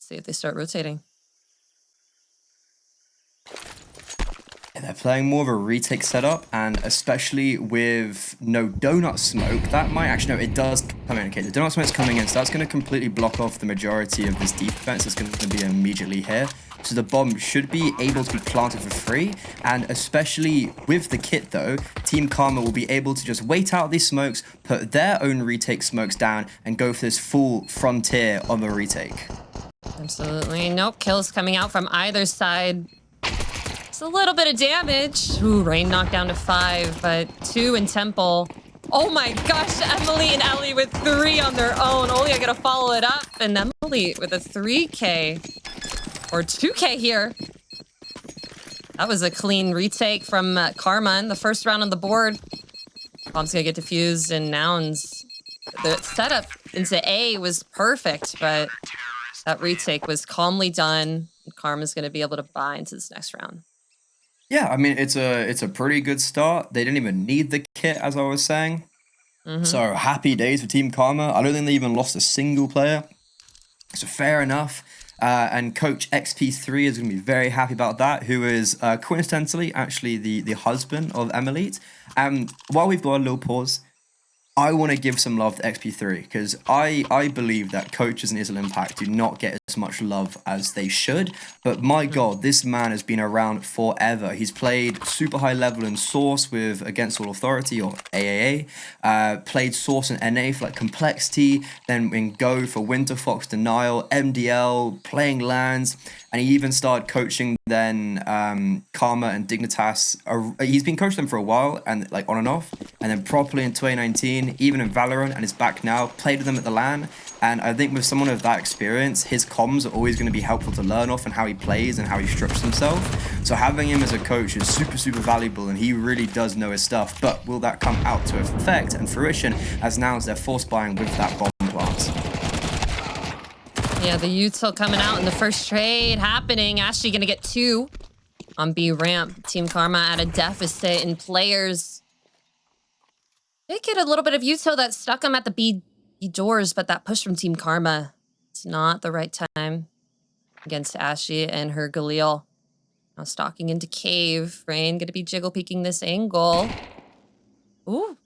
See if they start rotating. They're playing more of a retake setup, and especially with no donut smoke, that might actually, no, it does come in. Okay, the donut smoke's coming in, so that's going to completely block off the majority of this defense. It's going to be immediately here. So the bomb should be able to be planted for free, and especially with the kit though, Team Karma will be able to just wait out these smokes, put their own retake smokes down, and go for this full frontier on the retake. Absolutely. Nope, kills coming out from either side. It's a little bit of damage. Ooh, Rain knocked down to 5, but 2 in Temple. Oh my gosh, Emily and Ellie with 3 on their own. Olya gonna follow it up, and Emily with a 3K. Or 2K here. That was a clean retake from Karma in the first round on the board. Bomb's gonna get defused, and Nouns. The setup into A was perfect, but that retake was calmly done. Karma's gonna be able to buy into this next round. Yeah, I mean, it's a pretty good start. They didn't even need the kit, as I was saying. So happy days for Team Karma. I don't think they even lost a single player. So fair enough. And Coach XP3 is going to be very happy about that, who is coincidentally actually the husband of Emilite. While we've got a little pause, I want to give some love to XP3 because I believe that coaches in ESL Impact do not get as much love as they should. But my God, this man has been around forever. He's played super high level in Source with Against All Authority or AAA. Played Source and NA for like Complexity. Then in Go for Winter Fox, Denial, MDL, playing Lands. And he even started coaching then Karma and Dignitas. He's been coaching them for a while and like on and off. And then properly in 2019, even in Valorant, and is back now. Played with them at the LAN. And I think with someone of that experience, his comms are always going to be helpful to learn off and how he plays and how he structures himself. So having him as a coach is super, super valuable, and he really does know his stuff. But will that come out to effect and fruition as now as they're force buying with that bomb plant? Yeah, the util coming out in the first trade happening. ashe gonna get 2 on B ramp. Team Karma at a deficit in players. They get a little bit of util that stuck them at the B doors, but that push from Team Karma, it's not the right time against ashe and her Galil. Now stalking into cave. Rain gonna be jiggle peeking this angle. Ooh.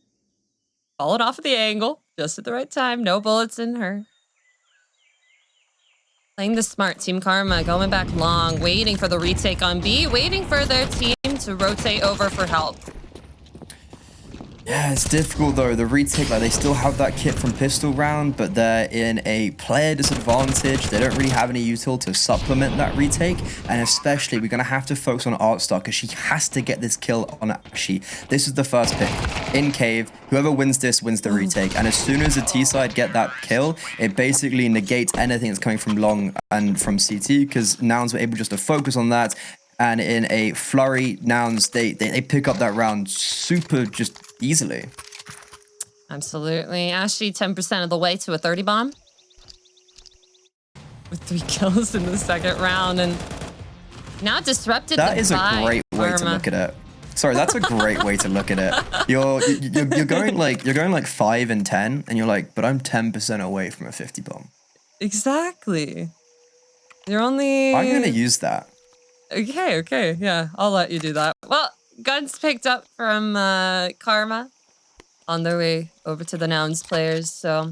Falling off of the angle just at the right time. No bullets in her. Playing the smart. Team Karma going back long, waiting for the retake on B, waiting for their team to rotate over for help. Yeah, it's difficult though. The retake, like they still have that kit from pistol round, but they're in a player disadvantage. They don't really have any util to supplement that retake, and especially we're gonna have to focus on Artstar because she has to get this kill on ashe. This is the first pick in cave. Whoever wins this wins the retake, and as soon as the T side get that kill, it basically negates anything that's coming from long and from CT because Nouns were able just to focus on that. And in a flurry, Nouns, they pick up that round super just easily. Absolutely. ashe 10% of the way to a 30 bomb. With 3 kills in the second round. And now disrupted That is a great way to look at it. Sorry, that's a great way to look at it. You're going like 5 and 10, and you're like, but I'm 10% away from a 50 bomb. Exactly. You're only... I'm going to use that. Okay, yeah, I'll let you do that. Well, guns picked up from Karma on their way over to the Nouns players. So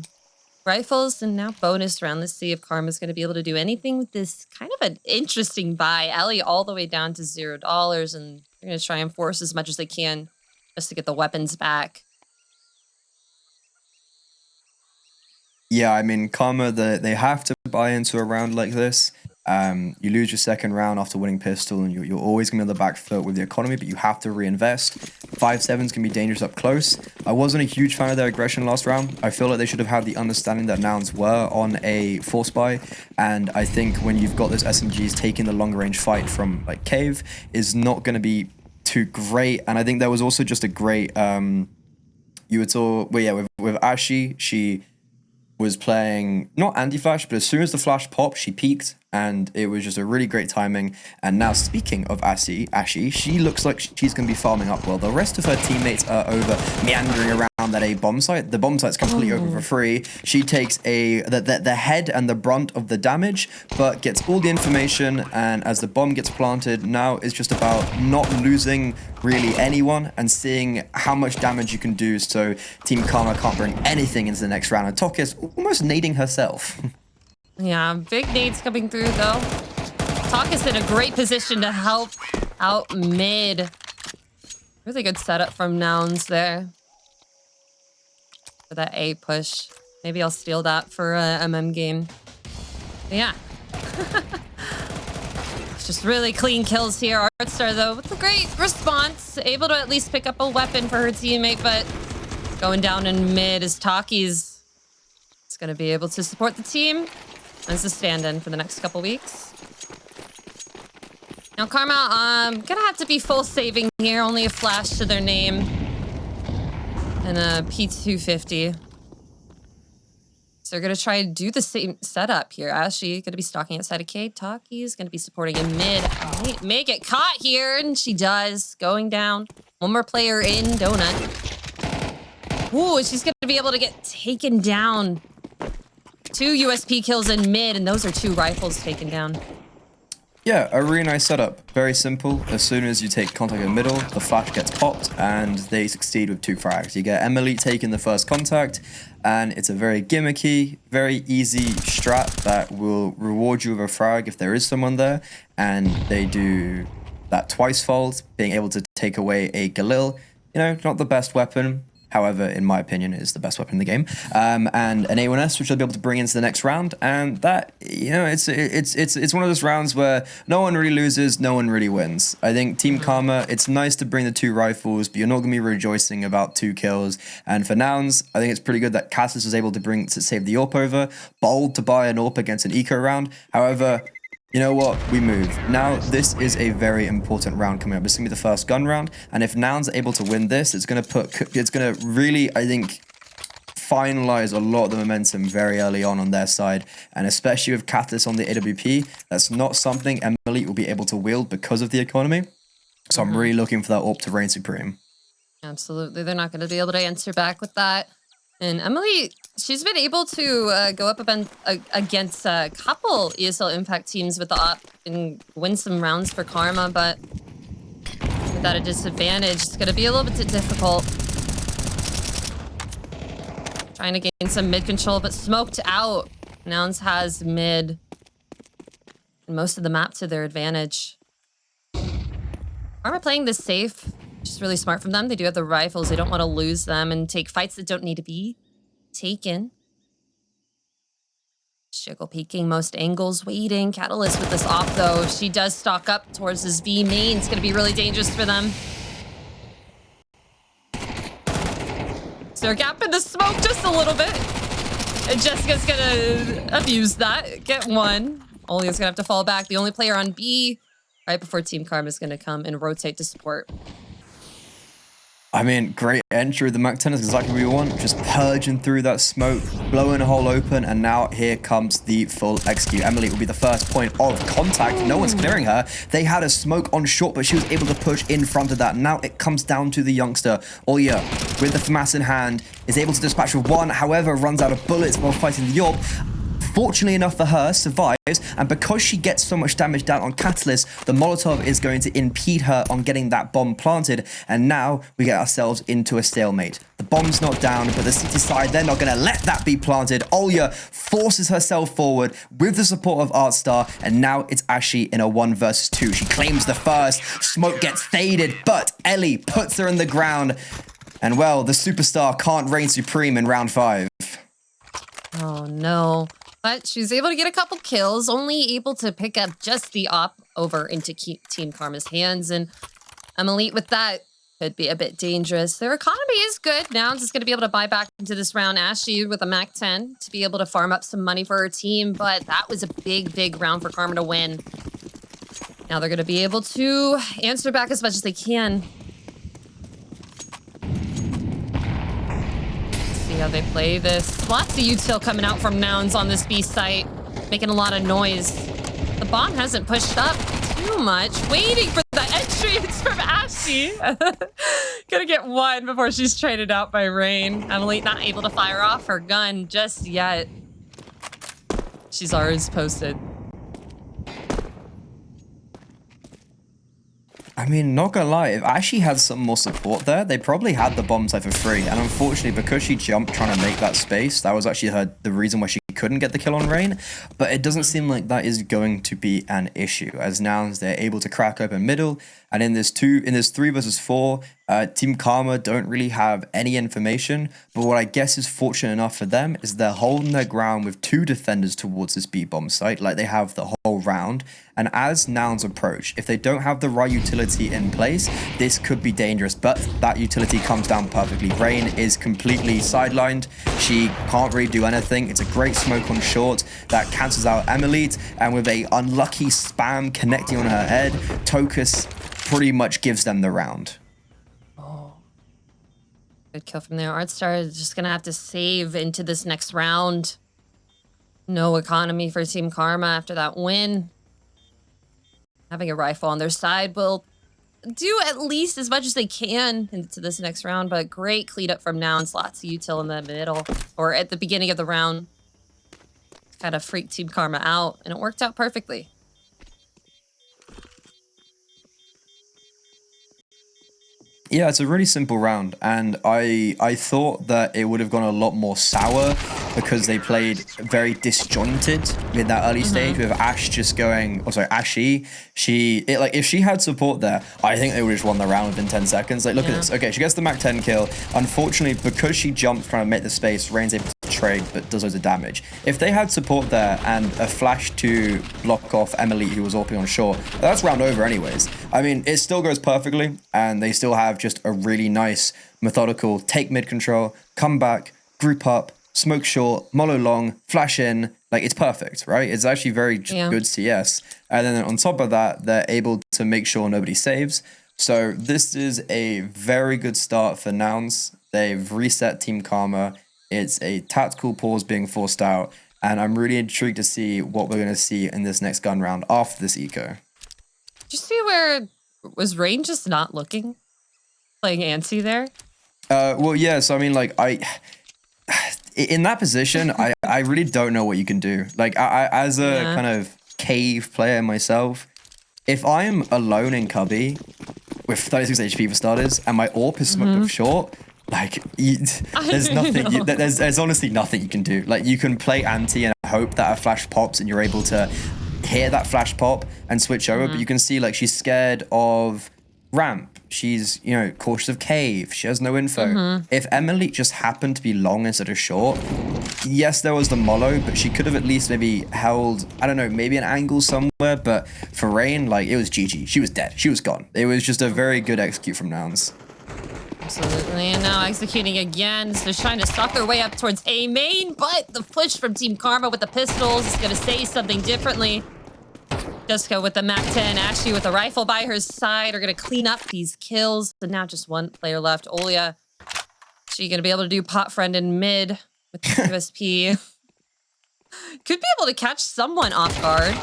rifles and now bonus round. Let's see if Karma's going to be able to do anything with this kind of an interesting buy. Ellie all the way down to $0, and they're going to try and force as much as they can just to get the weapons back. Yeah, I mean, Karma, they have to buy into a round like this. You lose your second round after winning pistol, and you're always going to be on the back foot with the economy, but you have to reinvest. 5-7s can be dangerous up close. I wasn't a huge fan of their aggression last round. I feel like they should have had the understanding that Nouns were on a force buy, and I think when you've got those SMGs taking the long range fight from like cave is not going to be too great. And I think there was also just a great with ashe, she was playing not anti-flash, but as soon as the flash popped, she peeked and it was just a really great timing. And now, speaking of ashe, she looks like she's going to be farming up well. The rest of her teammates are over meandering around that A bomb site. The bomb site's completely open for free. She takes the head and the brunt of the damage, but gets all the information. And as the bomb gets planted, now it's just about not losing really anyone and seeing how much damage you can do, so Team Karma can't bring anything into the next round. And tokkis almost nading herself. Yeah, big nades coming through, though. tokkis in a great position to help out mid. Really good setup from Nouns there. For that A push. Maybe I'll steal that for a MM game. But yeah. Just really clean kills here. Artstar, though, with a great response. Able to at least pick up a weapon for her teammate, but going down in mid is tokkis. It's going to be able to support the team as a stand-in for the next couple weeks. Now, Karma, gonna have to be full saving here. Only a flash to their name. And a P250. So they're gonna try to do the same setup here. ashe gonna be stalking outside of K. tokkis gonna be supporting in mid. May get caught here, and she does. Going down. One more player in Donut. Ooh, she's gonna be able to get taken down. 2 USP kills in mid, and those are 2 rifles taken down. Yeah, a really nice setup. Very simple. As soon as you take contact in the middle, the flash gets popped, and they succeed with 2 frags. You get Emily taking the first contact, and it's a very gimmicky, very easy strat that will reward you with a frag if there is someone there, and they do that twice-fold, being able to take away a Galil. You know, not the best weapon. However, in my opinion, it is the best weapon in the game. And an A1S, which they'll be able to bring into the next round. And that, you know, it's one of those rounds where no one really loses, no one really wins. I think Team Karma, it's nice to bring the 2 rifles, but you're not going to be rejoicing about 2 kills. And for Nouns, I think it's pretty good that katalyyst was able to save the AWP over. Bold to buy an AWP against an eco round. However, you know what? We move. Now, this is a very important round coming up. This is going to be the first gun round. And if Nouns are able to win this, it's going to really, I think, finalize a lot of the momentum very early on their side. And especially with katalyyst on the AWP, that's not something Emily will be able to wield because of the economy. So I'm really looking for that AWP to reign supreme. Absolutely. They're not going to be able to answer back with that. And Emily, she's been able to go up against a couple ESL Impact teams with the op and win some rounds for Karma, but without a disadvantage, it's going to be a little bit difficult. Trying to gain some mid control, but smoked out. Nouns has mid and most of the map to their advantage. Karma playing this safe. Which is really smart from them. They do have the rifles. They don't want to lose them and take fights that don't need to be taken. Shiggle peeking most angles, waiting. katalyyst with this op, though. If she does stalk up towards this B main, it's going to be really dangerous for them. Is there a gap in the smoke? Just a little bit. And Jessica's going to abuse that. Get one. Olia's going to have to fall back. The only player on B right before Team Karma is going to come and rotate to support. I mean, great entry. The Mach 10 is exactly what we want. Just purging through that smoke, blowing a hole open, and now here comes the full execute. Emily will be the first point of contact. No one's clearing her. They had a smoke on short, but she was able to push in front of that. Now it comes down to the youngster. Olia, with the FAMAS in hand, is able to dispatch with 1, however, runs out of bullets while fighting the AWP. Fortunately enough for her, survives, and because she gets so much damage down on katalyyst, the Molotov is going to impede her on getting that bomb planted, and now we get ourselves into a stalemate. The bomb's not down, but the city side, they're not going to let that be planted. Olia forces herself forward with the support of Artstar, and now it's ashe in a 1 versus 2. She claims the first, smoke gets faded, but Ellie puts her in the ground, and well, the superstar can't reign supreme in round 5. Oh no. But she was able to get a couple kills, only able to pick up just the op over into Team Karma's hands. And Emily with that could be a bit dangerous. Their economy is good. Nouns is going to be able to buy back into this round. ashe with a Mach 10 to be able to farm up some money for her team. But that was a big, big round for Karma to win. Now they're going to be able to answer back as much as they can. How they play this. Lots of util coming out from Nouns on this B site, making a lot of noise. The bomb hasn't pushed up too much. Waiting for the entry. It's from ashe. Gonna get one before she's traded out by Rain. Emily not able to fire off her gun just yet. She's always posted. I mean, not gonna lie, if ashe had some more support there, they probably had the bomb site for free. And unfortunately, because she jumped trying to make that space, that was actually the reason why she couldn't get the kill on Rain. But it doesn't seem like that is going to be an issue, as Nouns, they're able to crack open middle. And in this 3 versus 4, Team Karma don't really have any information. But what I guess is fortunate enough for them is they're holding their ground with 2 defenders towards this B bomb site, like they have the whole round. And as Nouns approach, if they don't have the right utility in place, this could be dangerous. But that utility comes down perfectly. Rain is completely sidelined. She can't really do anything. It's a great smoke on short that cancels out Emily. And with a unlucky spam connecting on her head, tokkis pretty much gives them the round. Oh, good kill from there. Artstar is just gonna have to save into this next round. No economy for Team Karma after that win. Having a rifle on their side will do at least as much as they can into this next round, but great clean up from Nouns. Lots of util in the middle, or at the beginning of the round. Kind of freaked Team Karma out, and it worked out perfectly. Yeah, it's a really simple round, and I thought that it would have gone a lot more sour because they played very disjointed in that early stage with ashe just going, ashe, if she had support there, I think they would have just won the round within 10 seconds. Like, look at this. Okay, she gets the Mac 10 kill. Unfortunately, because she jumped trying to make the space, Rain's able to trade, but does loads of damage. If they had support there and a flash to block off Emily, who was AWPing on short, that's round over anyways. I mean, it still goes perfectly, and they still have just a really nice, methodical take mid control, come back, group up, smoke short, mollow long, flash in. Like, it's perfect, right? It's actually very good CS. And then on top of that, they're able to make sure nobody saves. So this is a very good start for Nouns. They've reset Team Karma. It's a tactical pause being forced out. And I'm really intrigued to see what we're going to see in this next gun round after this eco. Did you see where was Rain just not looking? Playing anti there? Well, yeah, so I mean, like, in that position, I really don't know what you can do. Like, I as a kind of cave player myself, if I'm alone in cubby with 36 HP for starters, and my AWP is smoked up short, like, there's nothing, there's honestly nothing you can do. Like, you can play anti and hope that a flash pops and you're able to hear that flash pop and switch over, but you can see, like, she's scared of ramp. She's, you know, cautious of cave. She has no info. If Emily just happened to be long instead of short, yes, there was the mollo, but she could have at least maybe held, I don't know, maybe an angle somewhere. But for Rain, like, it was GG. She was dead. She was gone. It was just a very good execute from Nouns. Absolutely. And now executing again. So trying to stalk their way up towards A main, but the push from Team Karma with the pistols is going to say something differently. Jessica with the Mac 10, ashe with a rifle by her side are going to clean up these kills. So now just one player left. Olia, she going to be able to do pot friend in mid with the USP. Could be able to catch someone off guard.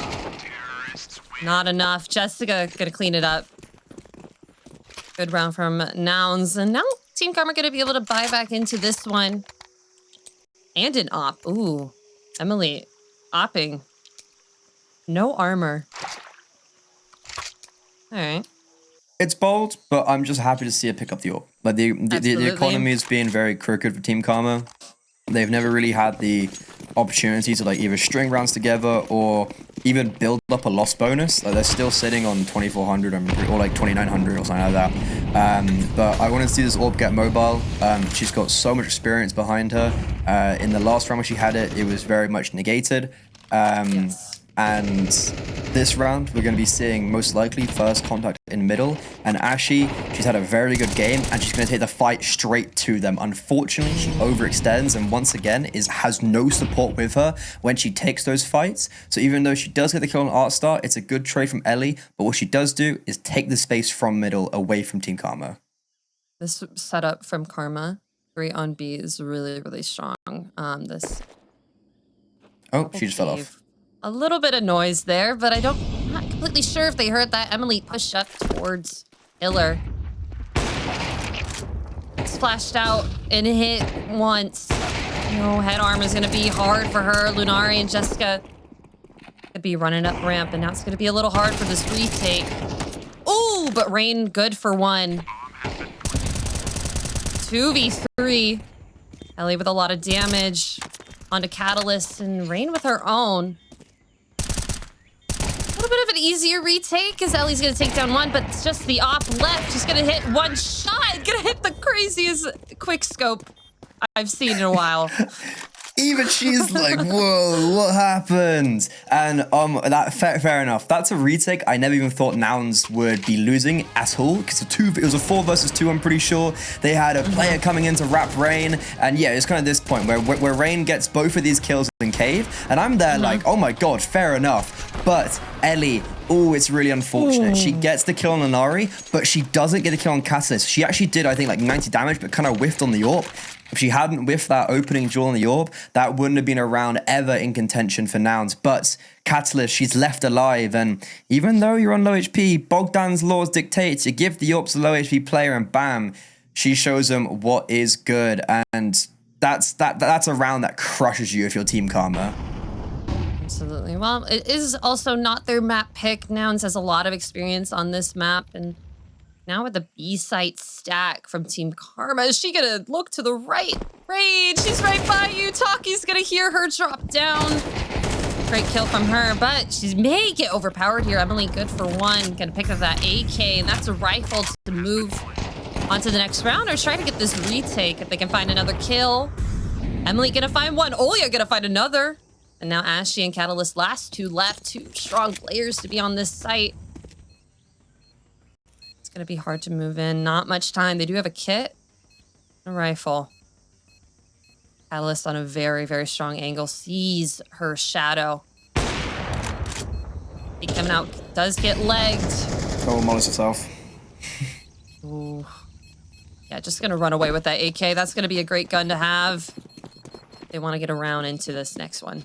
Not enough. Jessica going to clean it up. Good round from Nouns. And now Team Karma going to be able to buy back into this one. And an op. Ooh, Emily opping. No armor. All right. It's bold, but I'm just happy to see it pick up the AWP. Like, the economy is being very crooked for Team Karma. They've never really had the opportunity to, like, either string rounds together or even build up a loss bonus. Like, they're still sitting on 2,400 or like 2,900 or something like that. But I wanted to see this AWP get mobile. She's got so much experience behind her. In the last round when she had it, it was very much negated. And this round, we're going to be seeing most likely first contact in middle. And ashe, she's had a very good game, and she's going to take the fight straight to them. Unfortunately, she overextends, and once again, has no support with her when she takes those fights. So even though she does get the kill on Artstar, it's a good trade from Ellie. But what she does do is take the space from middle away from Team Karma. This setup from Karma, 3 on B, is really, really strong. Oh, she just fell off. A little bit of noise there, but I'm not completely sure if they heard that. Emily pushed up towards Iller. Splashed out and hit once. No, head arm is gonna be hard for her. Lunari and Jessica could be running up ramp, and now it's gonna be a little hard for this retake. Ooh, but Rain good for one. 2v3. Ellie with a lot of damage onto Katalyyst, and Rain with her own. A little bit of an easier retake as Ellie's gonna take down one, but it's just the op left. She's gonna hit one shot. Gonna hit the craziest quick scope I've seen in a while. Even she's like, whoa, what happened? And that fair enough. That's a retake. I never even thought Nouns would be losing at all, because it was a 4 versus 2, I'm pretty sure. They had a player coming in to wrap Rain, and yeah, it's kind of this point where Rain gets both of these kills in cave, and I'm there like, oh my god, fair enough. But Ellie, oh, it's really unfortunate. Ooh. She gets the kill on Inari, but she doesn't get a kill on Katalyyst. She actually did, I think, like 90 damage, but kind of whiffed on the AWP. If she hadn't whiffed that opening jewel on the AWP, that wouldn't have been a round ever in contention for Nouns. But Katalyyst, she's left alive, and even though you're on low HP, Bogdan's laws dictate you give the AWP to a low HP player, and bam, she shows them what is good. And that's a round that crushes you if you're Team Karma. Absolutely. Well, it is also not their map pick. Nouns has a lot of experience on this map, and now with the B site stack from Team Karma, is she gonna look to the right? Raid, she's right by you. Tokkis gonna hear her drop down. Great kill from her, but she may get overpowered here. Emily good for one. Gonna pick up that AK, and that's a rifle to move onto the next round, or try to get this retake if they can find another kill. Emily gonna find one. Olya gonna find another. And now Ashe and Katalyyst, last two left. Two strong players to be on this site. It's gonna be hard to move in. Not much time. They do have a kit, a rifle. Katalyyst on a very, very strong angle. Sees her shadow. He coming out. Does get legged. Oh, mollies herself. Ooh. Yeah, just gonna run away with that AK. That's gonna be a great gun to have. They want to get around into this next one.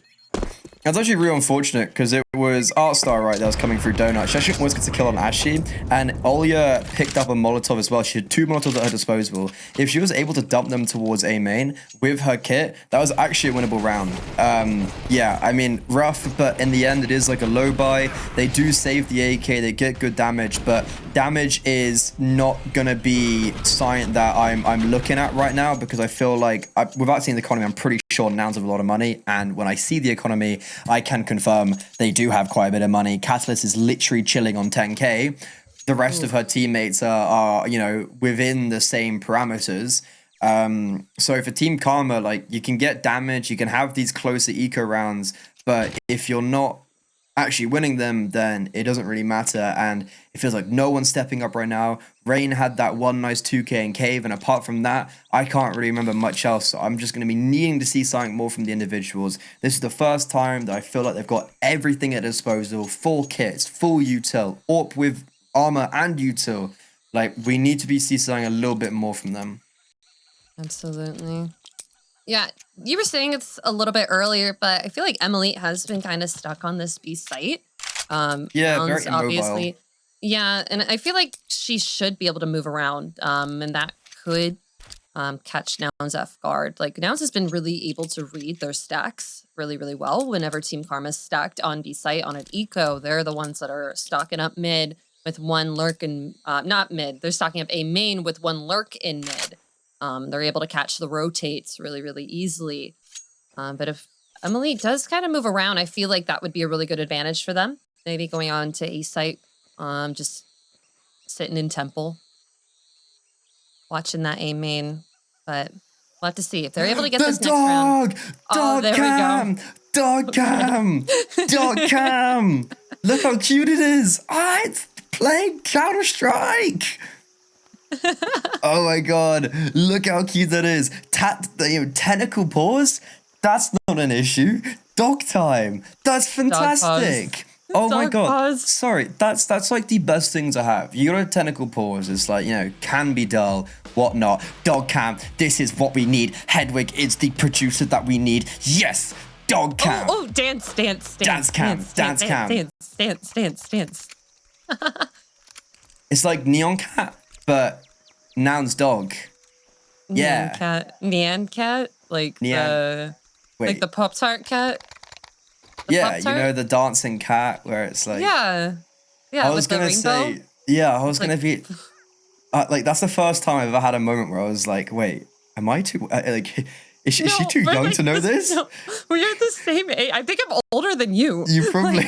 It's actually real unfortunate because it was Artstar, right, that was coming through Donut. She actually almost gets a kill on Ashe, and Olya picked up a Molotov as well. She had 2 Molotovs at her disposal. If she was able to dump them towards A main with her kit, that was actually a winnable round. Yeah, I mean, rough, but in the end, it is like a low buy. They do save the AK, they get good damage, but damage is not gonna be something that I'm looking at right now, because I feel like, without seeing the economy, I'm pretty sure Nouns have a lot of money, and when I see the economy, I can confirm they do have quite a bit of money. Katalyyst is literally chilling on 10k. The rest of her teammates are, you know, within the same parameters. So for Team Karma, like, you can get damage, you can have these closer eco rounds, but if you're not actually winning them, then it doesn't really matter, and it feels like no one's stepping up right now. Rain had that one nice 2k in cave, and apart from that, I can't really remember much else, so I'm just going to be needing to see something more from the individuals. This is the first time that I feel like they've got everything at disposal, full kits, full util, AWP with armor and util. Like, we need to see something a little bit more from them. Absolutely. Yeah, you were saying it's a little bit earlier, but I feel like Emily has been kind of stuck on this B site. Yeah, Nouns, very obviously. immobile. Yeah, and I feel like she should be able to move around, and that could catch Nouns off guard. Like, Nouns has been really able to read their stacks really, really well. Whenever Team Karma's stacked on B site on an eco, they're the ones that are stocking up mid with one lurk and not mid. They're stocking up A main with one lurk in mid. They're able to catch the rotates really, really easily. But if Emily does kind of move around, I feel like that would be a really good advantage for them. Maybe going on to A site, just sitting in temple, watching that A main. But we'll have to see if they're able to get this next round. Dog there cam! we go. Dog cam! Dog cam! Look how cute it is! It's playing Counter-Strike! Oh my god, look how cute that is. Tentacle pause? That's not an issue. Dog time. That's fantastic. Oh my god. Pause. Sorry, that's like the best thing to have. You got a tentacle pause. It's like, you know, can be dull, whatnot. Dog cam, this is what we need. Hedwig is the producer that we need. Yes! Dog cam. Oh, dance. Dance cam. Dance. It's like Neon Cat, but Nouns dog. Yeah. Nyan cat? Like the Pop-Tart cat? Yeah, you know the dancing cat where it's like... Yeah. Yeah, I was with the rainbow. Like, that's the first time I've ever had a moment where I was like, wait, am I too... is she too young to know this? No, we're the same age. I think I'm older than you. You probably...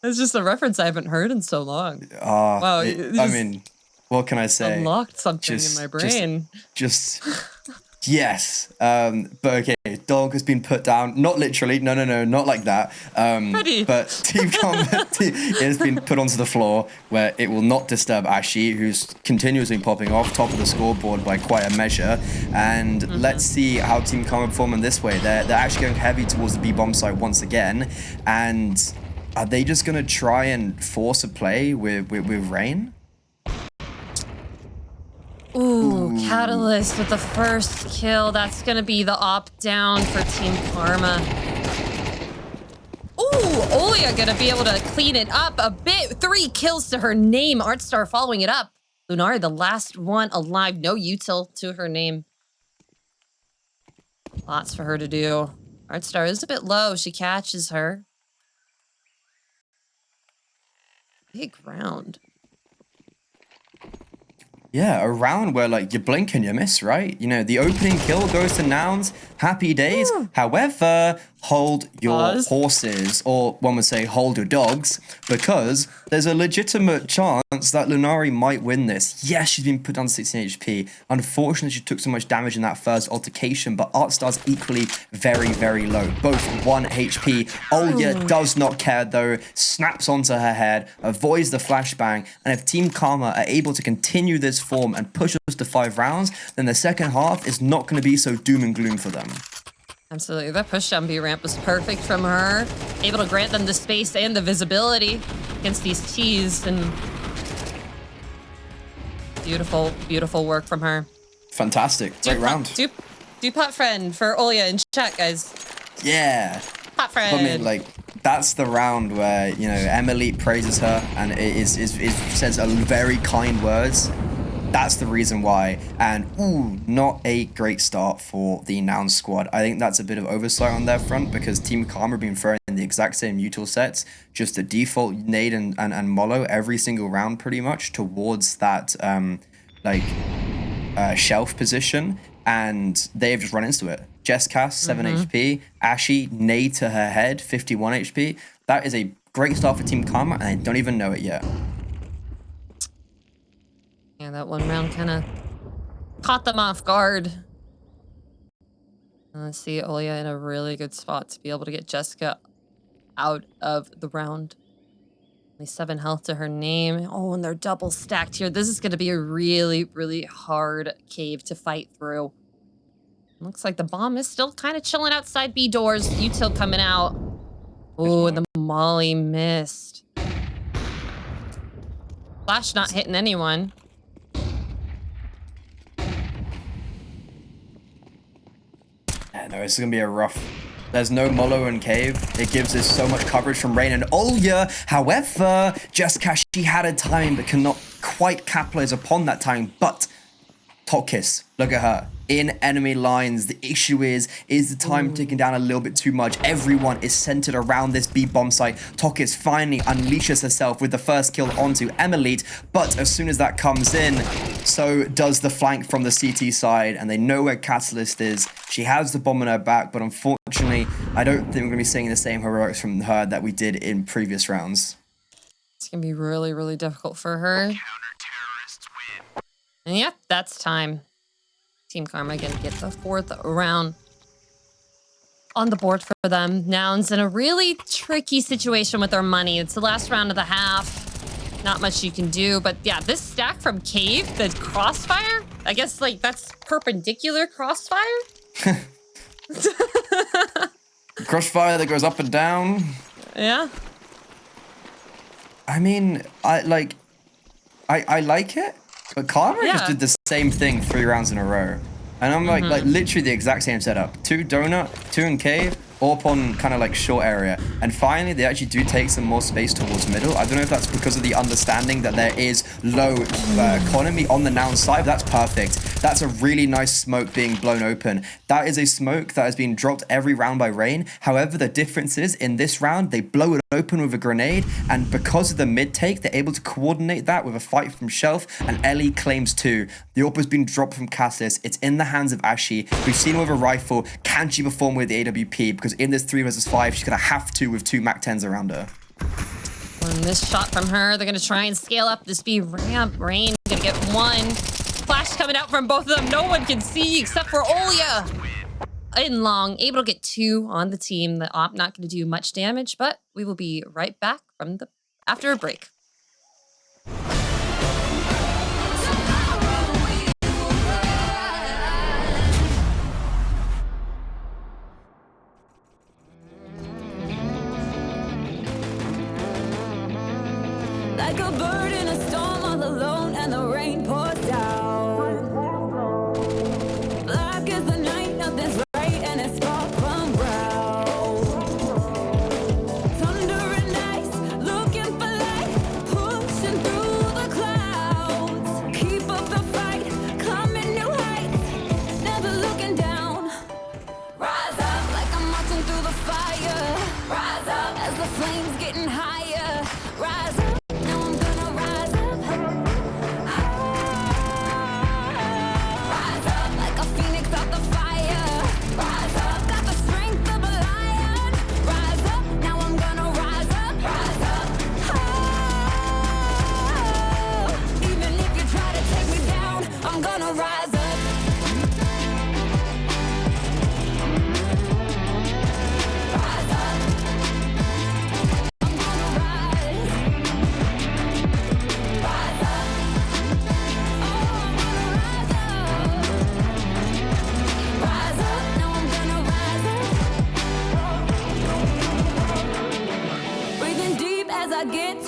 It's just a reference I haven't heard in so long. Wow. I mean, what can I say? Unlocked something in my brain. Just yes. But okay, dog has been put down. Not literally. No, not like that. But Team Karma has been put onto the floor where it will not disturb ashe, who's continuously popping off top of the scoreboard by quite a measure. And let's see how Team Karma perform in this way. They're actually going heavy towards the B bomb site once again, and are they just gonna try and force a play with Rain? Ooh, Katalyyst with the first kill. That's gonna be the op-down for Team Karma. Ooh, Olya gonna be able to clean it up a bit. 3 kills to her name. Artstar following it up. Lunari, the last one alive. No util to her name. Lots for her to do. Artstar is a bit low. She catches her. Big round. Yeah, a round where, like, you blink and you miss, right? You know, the opening kill goes to Nouns. Happy days. However, hold your horses, or one would say hold your dogs, because there's a legitimate chance that Lunari might win this. Yes, she's been put down to 16 HP. Unfortunately, she took so much damage in that first altercation, but Artstar's equally very, very low. Both 1 HP. Olya does not care, though. Snaps onto her head, avoids the flashbang, and if Team Karma are able to continue this form and push us to 5 rounds, then the second half is not going to be so doom and gloom for them. Absolutely. That push down B ramp was perfect from her. Able to grant them the space and the visibility against these T's, and beautiful, beautiful work from her. Fantastic. Great round. Do pot friend for Olya in chat, guys. Yeah. Pot friend. I mean, like, that's the round where, you know, Emily praises her and it says a very kind words. That's the reason why. And, ooh, not a great start for the Nouns squad. I think that's a bit of oversight on their front because Team Karma have been throwing the exact same util sets, just the default nade and mollo every single round pretty much towards that, shelf position. And they've just run into it. Jesscast, 7 HP. Ashe, nade to her head, 51 HP. That is a great start for Team Karma, and I don't even know it yet. Yeah, that one round kind of caught them off guard. Let's see Olya in a really good spot to be able to get Jessica out of the round. Only 7 health to her name. Oh, and they're double stacked here. This is going to be a really, really hard cave to fight through. Looks like the bomb is still kind of chilling outside B doors. Util coming out. Oh, and the molly missed. Flash not hitting anyone. Yeah, no, it's going to be a rough... There's no mollo in cave. It gives us so much coverage from Rain and Olya. However, Jessica, she had a time but cannot quite capitalize upon that time. But tokkis, look at her. In enemy lines, the issue is the time ticking down a little bit too much. Everyone is centered around this B bomb site. tokkis finally unleashes herself with the first kill onto Emily, but as soon as that comes in, so does the flank from the CT side, and they know where Katalyyst is. She has the bomb in her back, but unfortunately, I don't think we're going to be seeing the same heroics from her that we did in previous rounds. It's going to be really, really difficult for her. And yep, that's time. Team Karma gonna get the 4th round on the board for them. Nouns in a really tricky situation with their money. It's the last round of the half. Not much you can do, but yeah, this stack from Cave, the crossfire, I guess like that's perpendicular crossfire. Crossfire that goes up and down. Yeah. I mean, I like it. But Karma just did the same thing 3 rounds in a row. And I'm like literally the exact same setup. 2 donut, 2 in cave, AWP on kind of like short area. And finally, they actually do take some more space towards middle. I don't know if that's because of the understanding that there is low economy on the Nouns side, but that's perfect. That's a really nice smoke being blown open. That is a smoke that has been dropped every round by Rain. However, the difference is in this round, they blow it open with a grenade. And because of the mid take, they're able to coordinate that with a fight from Shelf. And Ellie claims 2. The AWP has been dropped from katalyyst. It's in the hands of ashe. We've seen her with a rifle. Can she perform with the AWP? Because in this 3 versus 5, she's going to have to with 2 MAC-10s around her. And this shot from her, they're going to try and scale up this B ramp. Rain going to get 1. Flash coming out from both of them. No one can see except for Olia. In long, able to get 2 on the team. The AWP not going to do much damage, but we will be right back from after a break. Like a bird in a storm all alone and the rain pours down. Black as the night, nothing's right and it's far from brown. Thunder and ice, looking for light, pushing through the clouds. Keep up the fight, climbing new heights, never looking down. Rise up like I'm marching through the fire. Rise up as the flames getting higher. Rise up.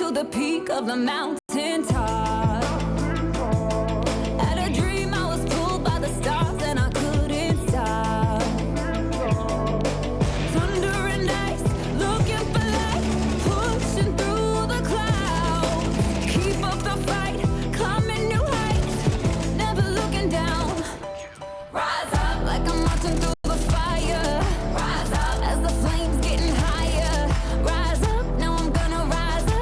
The peak of the mountain top. Had a dream I was pulled by the stars and I couldn't stop. Thunder and ice, looking for light, pushing through the clouds. Keep up the fight, climbing new heights, never looking down. Rise up like I'm marching through the fire. Rise up as the flames getting higher. Rise up, now I'm gonna rise up.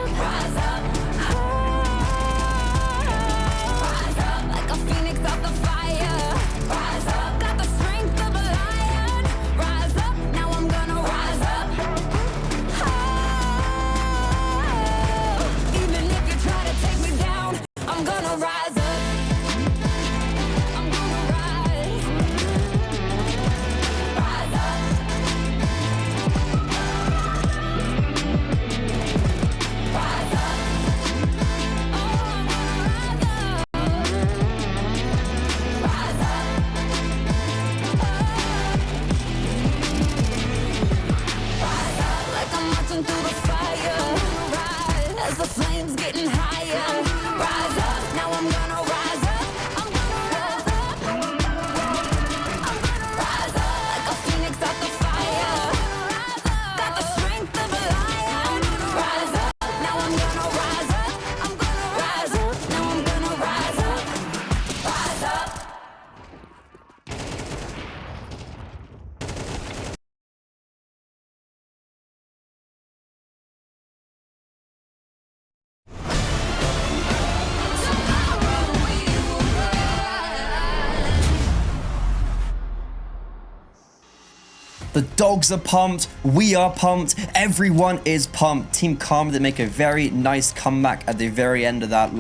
The dogs are pumped, we are pumped, everyone is pumped. Team Karma did make a very nice comeback at the very end of that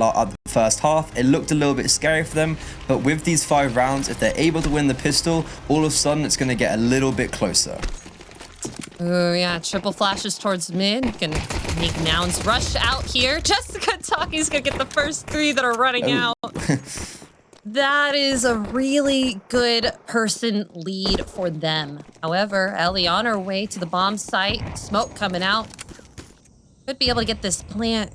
first half. It looked a little bit scary for them, but with these 5 rounds, if they're able to win the pistol, all of a sudden it's going to get a little bit closer. Oh yeah, triple flashes towards mid. Gonna make Nouns rush out here. Jessica Tokkis gonna get the first 3 that are running out. That is a really good person lead for them. However, Ellie on her way to the bomb site. Smoke coming out. Could be able to get this plant.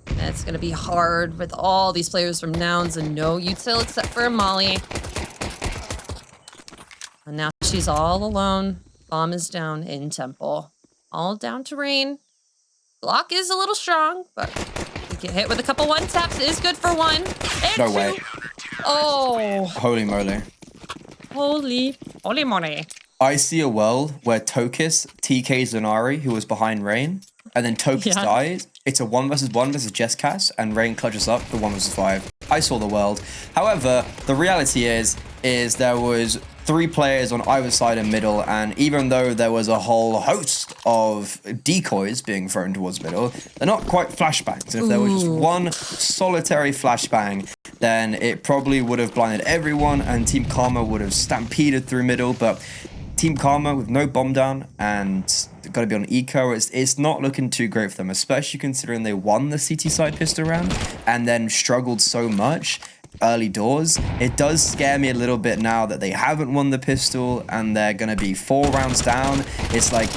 That's going to be hard with all these players from Nouns and no util except for Molly. she's all alone. Bomb is down in temple. All down to Rain. Block is a little strong, but we get hit with a couple one taps. It is good for one. And No two. way. Oh. Holy moly. Holy moly. I see a world where tokkis TK Zanari, who was behind Rain, and then tokkis dies. It's a 1v1 versus Jesscast, and Rain clutches up the 1v5. I saw the world. However, the reality is there was 3 players on either side and middle, and even though there was a whole host of decoys being thrown towards middle, they're not quite flashbangs. If there was just one solitary flashbang, then it probably would have blinded everyone, and Team Karma would have stampeded through middle, but Team Karma with no bomb down and got to be on eco, it's not looking too great for them, especially considering they won the CT side pistol round and then struggled so much early doors. It does scare me a little bit now that they haven't won the pistol and they're going to be 4 rounds down. It's like,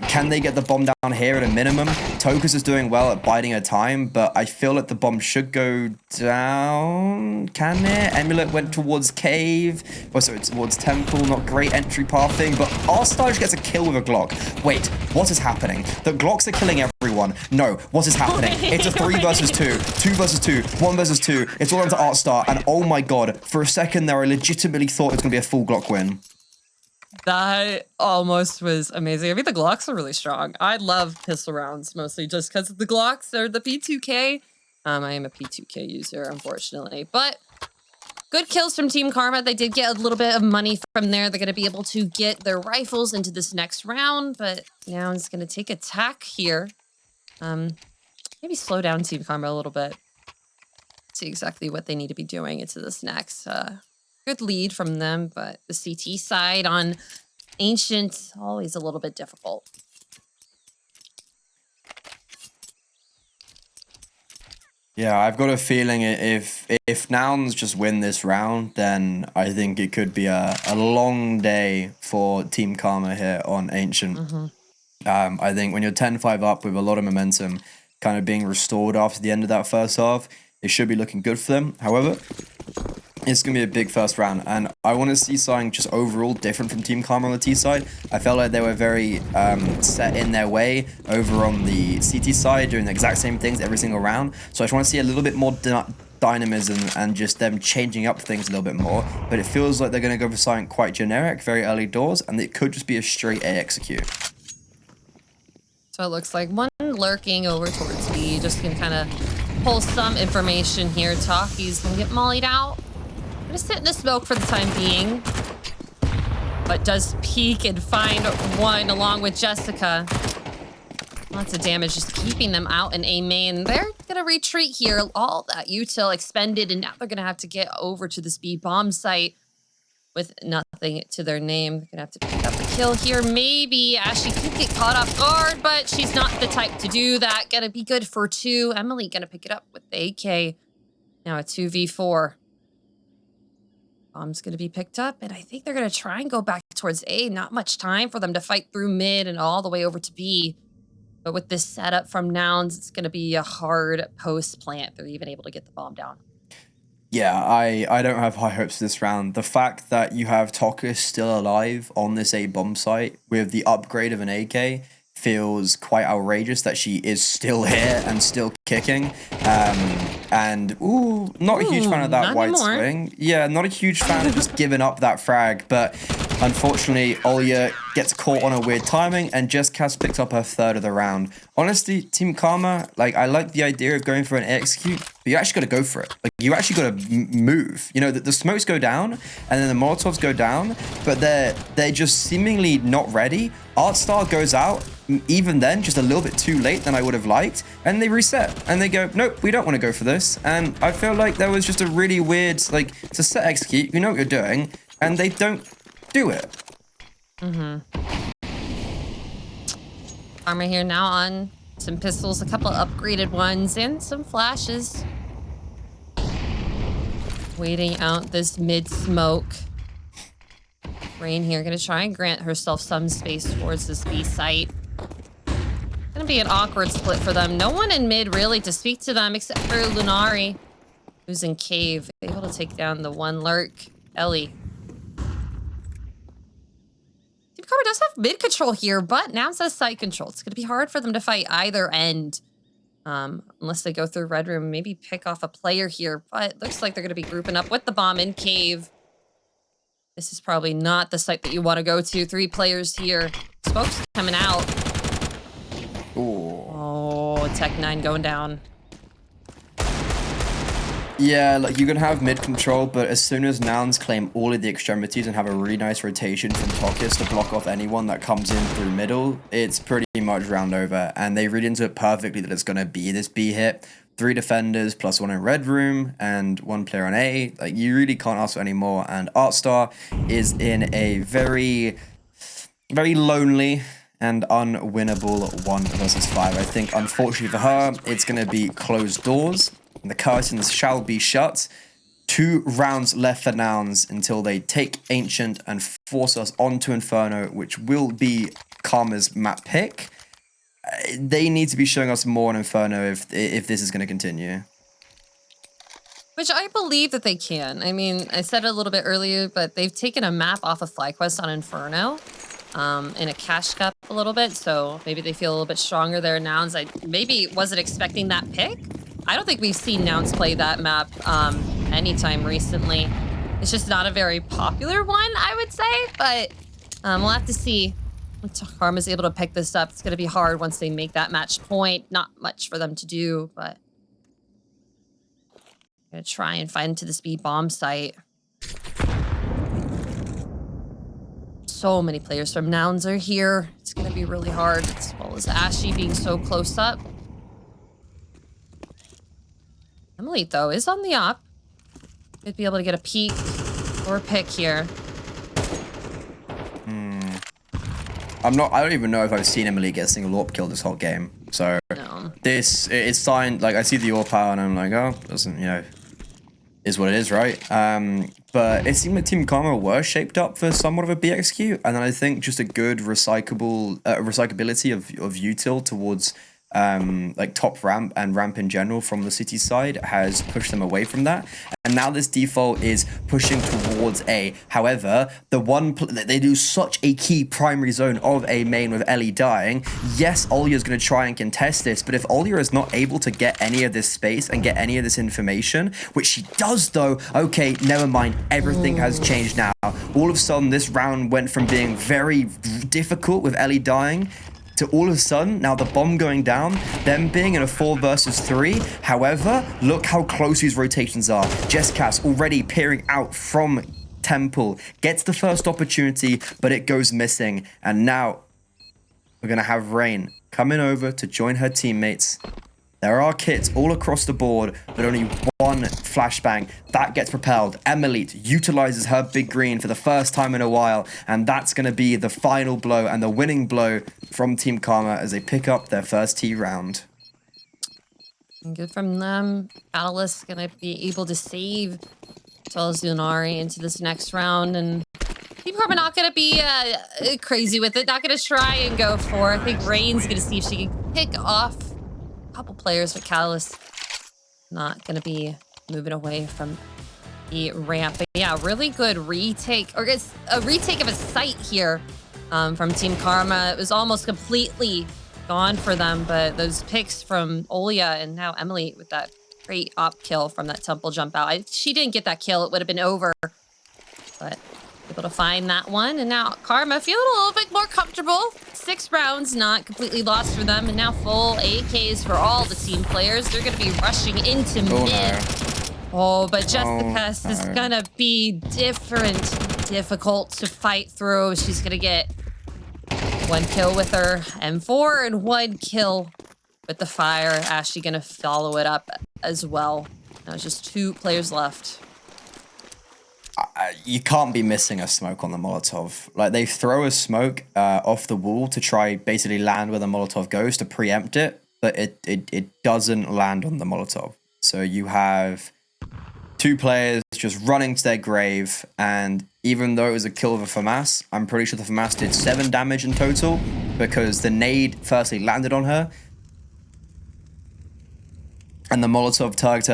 can they get the bomb down here at a minimum? tokkis is doing well at biding her time, but I feel like the bomb should go down. Can it? Amulet went towards cave. Oh, sorry, towards temple. Not great entry pathing, but ashe gets a kill with a Glock. Wait, what is happening? The Glocks are killing everyone. No, what is happening? It's a 3 versus 2, 2 versus 2, 1 versus 2. It's all onto ashe, and oh my god, for a second there I legitimately thought it was going to be a full Glock win. That almost was amazing. I mean, the Glocks are really strong. I love pistol rounds, mostly just because the Glocks are the P2K. I am a P2K user, unfortunately. But good kills from Team Karma. They did get a little bit of money from there. They're going to be able to get their rifles into this next round. But Nouns going to take attack here. Maybe slow down Team Karma a little bit. See exactly what they need to be doing into this next. Good lead from them, but the CT side on Ancient, always a little bit difficult. Yeah, I've got a feeling if Nouns just win this round, then I think it could be a long day for Team Karma here on Ancient. I think when you're 10-5 up with a lot of momentum kind of being restored after the end of that first half, it should be looking good for them. However, it's going to be a big first round, and I want to see something just overall different from Team Karma on the T side. I felt like they were very set in their way over on the CT side, doing the exact same things every single round. So I just want to see a little bit more dynamism and just them changing up things a little bit more. But it feels like they're going to go for something quite generic, very early doors, and it could just be a straight A execute. So it looks like one lurking over towards B, just going to kind of pull some information here. Tokkis going to get mollied out. Gonna sit in the smoke for the time being, but does peek and find one along with Jessica. Lots of damage, just keeping them out in A main. They're gonna retreat here. All that util expended, and now they're gonna have to get over to this B bomb site with nothing to their name. They're gonna have to pick up the kill here. Maybe ashe could get caught off guard, but she's not the type to do that. Gonna be good for 2. Emily gonna pick it up with the AK. Now a 2v4. Bomb's going to be picked up, and I think they're going to try and go back towards A. Not much time for them to fight through mid and all the way over to B. But with this setup from Nouns, it's going to be a hard post-plant if they're even able to get the bomb down. Yeah, I don't have high hopes for this round. The fact that you have tokkis still alive on this A bomb site with the upgrade of an AK feels quite outrageous that she is still here and still kicking. And not a huge fan of that white swing. Yeah, not a huge fan of just giving up that frag, but unfortunately Olya gets caught on a weird timing and Jesscast picks up her 3rd of the round. Honestly, Team Karma, like, I like the idea of going for an execute, but you actually got to go for it. Like, you actually got to move. You know, the smokes go down and then the Molotovs go down, but they're just seemingly not ready. Artstar goes out, even then, just a little bit too late than I would have liked, and they reset, and they go, nope, we don't want to go for this, and I feel like there was just a really weird, like, it's a set execute, you know what you're doing, and they don't do it. Karma here now on some pistols, a couple of upgraded ones, and some flashes. Waiting out this mid-smoke. Rain here, gonna try and grant herself some space towards this B site. Gonna be an awkward split for them. No one in mid really to speak to them except for Lunari, who's in cave, able to take down the one lurk. Ellie. Karma does have mid control here, but Nouns has side control. It's going to be hard for them to fight either end. Unless they go through red room, maybe pick off a player here. But looks like they're going to be grouping up with the bomb in cave. This is probably not the site that you want to go to. 3 players here. Smoke's coming out. Ooh. Oh, Tech 9 going down. Yeah, like you can have mid control, but as soon as Nouns claim all of the extremities and have a really nice rotation from tokkis to block off anyone that comes in through middle, it's pretty much round over. And they read into it perfectly that it's going to be this B hit. 3 defenders plus 1 in red room and 1 player on A. Like, you really can't ask for any more. And Artstar is in a very, very lonely and unwinnable 1 versus 5. I think, unfortunately for her, it's going to be closed doors. And the curtains shall be shut. 2 rounds left for Nouns until they take Ancient and force us onto Inferno, which will be Karma's map pick. They need to be showing us more on Inferno if this is going to continue. Which I believe that they can. I mean, I said it a little bit earlier, but they've taken a map off of FlyQuest on Inferno in a cash cup a little bit, so maybe they feel a little bit stronger there. Nouns, I maybe wasn't expecting that pick. I don't think we've seen Nouns play that map anytime recently. It's just not a very popular one, I would say, but we'll have to see. Karma's able to pick this up. It's going to be hard once they make that match point. Not much for them to do, but I'm going to try and find to this B bomb site. So many players from Nouns are here. It's going to be really hard, as well as Ashe being so close up. Emily, though, is on the op. Could be able to get a peek or a pick here. I don't even know if I've seen Emily get a single AWP kill this whole game. So No. it's signed, like I see the AWP power and I'm like, oh, doesn't, you know, is what it is, right? But it seemed like Team Karma were shaped up for somewhat of a BXQ, and then I think just a good recyclability of util towards like top ramp and ramp in general from the city side has pushed them away from that. And now this default is pushing towards A. However, they do such a key primary zone of A main with Ellie dying. Yes, Olya's going to try and contest this, but if Olya is not able to get any of this space and get any of this information, which she does though, okay, never mind, everything has changed now. All of a sudden, this round went from being very difficult with Ellie dying to all of a sudden, now the bomb going down, them being in a 4 versus 3. However, look how close these rotations are. Jesscas already peering out from Temple, gets the first opportunity, but it goes missing. And now we're going to have Rain coming over to join her teammates. There are kits all across the board, but only 1 flashbang. That gets propelled. Emily utilizes her big green for the first time in a while, and that's going to be the final blow and the winning blow from Team Karma as they pick up their first T round. Good from them. Katalyyst going to be able to save as well as Lunari into this next round, and Team Karma not going to be crazy with it. Not going to try and go for it. I think Rain's going to see if she can pick off couple players, but Katalyyst not going to be moving away from the ramp. But yeah, really good retake, or it's a retake of a site here from Team Karma. It was almost completely gone for them, but those picks from Olya and now Emily with that great op kill from that temple jump out. She didn't get that kill, it would have been over, but able to find that one. And now Karma feeling a little bit more comfortable. 6 rounds, not completely lost for them. And now full AKs for all the team players. They're going to be rushing into mid. Oh, but Jesscas is going to be difficult to fight through. She's going to get 1 kill with her M4 and 1 kill with the fire. Ashe going to follow it up as well. Now it's just 2 players left. You can't be missing a smoke on the Molotov. Like, they throw a smoke off the wall to try basically land where the Molotov goes to preempt it, but it doesn't land on the Molotov. So you have 2 players just running to their grave, and even though it was a kill of a FAMAS, I'm pretty sure the FAMAS did 7 damage in total because the nade firstly landed on her, and the Molotov tagged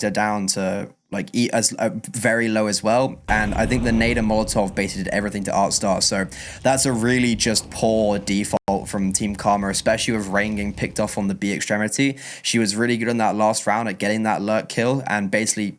her down to like very low as well, and I think the nade and Molotov basically did everything to Artstar. So that's a really just poor default from Team Karma, especially with Rain getting picked off on the B extremity. She was really good on that last round at getting that lurk kill and basically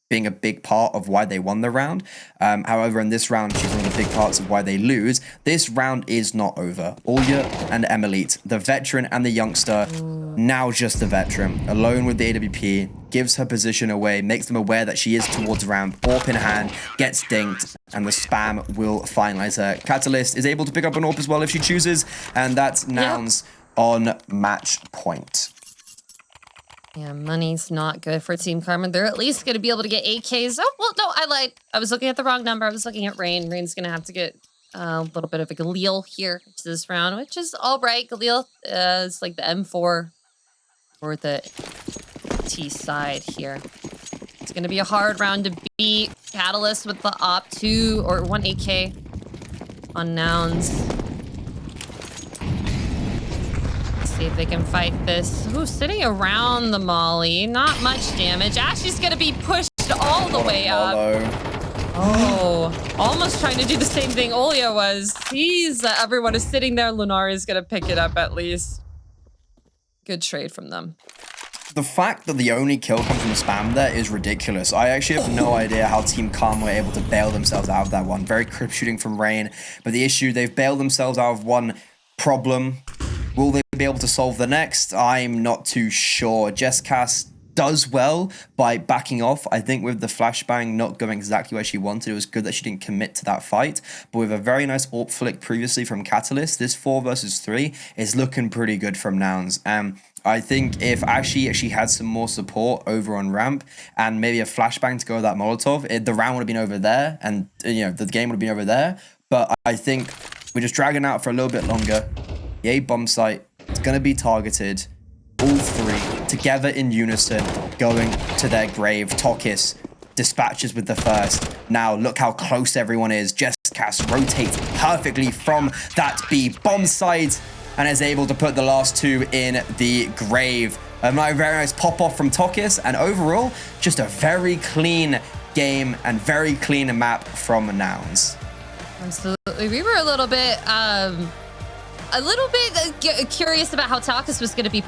being a big part of why they won the round. However, in this round, she's one of the big parts of why they lose. This round is not over. Alya and Emilite, the veteran and the youngster, now just the veteran, alone with the AWP, gives her position away, makes them aware that she is towards ramp, AWP in hand, gets dinked, and the spam will finalize her. Katalyyst is able to pick up an AWP as well if she chooses, and that's Nouns on match point. Yeah, money's not good for Team Karma. They're at least going to be able to get AKs. Oh, well, no, I lied. I was looking at the wrong number. I was looking at Rain. Rain's going to have to get a little bit of a Galil here to this round, which is all right. Galil is like the M4 or the T side here. It's going to be a hard round to beat. Katalyyst with the op 2 or 1 AK on Nouns. See if they can fight this. Ooh, sitting around the molly. Not much damage. Ashe's gonna be pushed all the way up. Oh, almost trying to do the same thing Olya was. Sees that everyone is sitting there. Lunari is gonna pick it up at least. Good trade from them. The fact that the only kill comes from the spam there is ridiculous. I actually have no idea how Team Karma were able to bail themselves out of that one. Very crisp shooting from Rain. But the issue, they've bailed themselves out of one problem. Will they be able to solve the next? I'm not too sure. Jesscast does well by backing off. I think with the flashbang not going exactly where she wanted, it was good that she didn't commit to that fight. But with a very nice AWP flick previously from Katalyyst, this 4 versus 3 is looking pretty good from Nouns. I think if Ashe actually had some more support over on ramp and maybe a flashbang to go with that Molotov, the round would have been over there and the game would have been over there. But I think we're just dragging out for a little bit longer. The A bomb site is going to be targeted. All 3 together in unison going to their grave. Tokkis dispatches with the first. Now look how close everyone is. Jesscast rotates perfectly from that B bomb site and is able to put the last 2 in the grave. A very nice pop off from Tokkis, and overall just a very clean game and very clean map from Nouns. Absolutely. We were a little bit curious about how Tokkis was going to be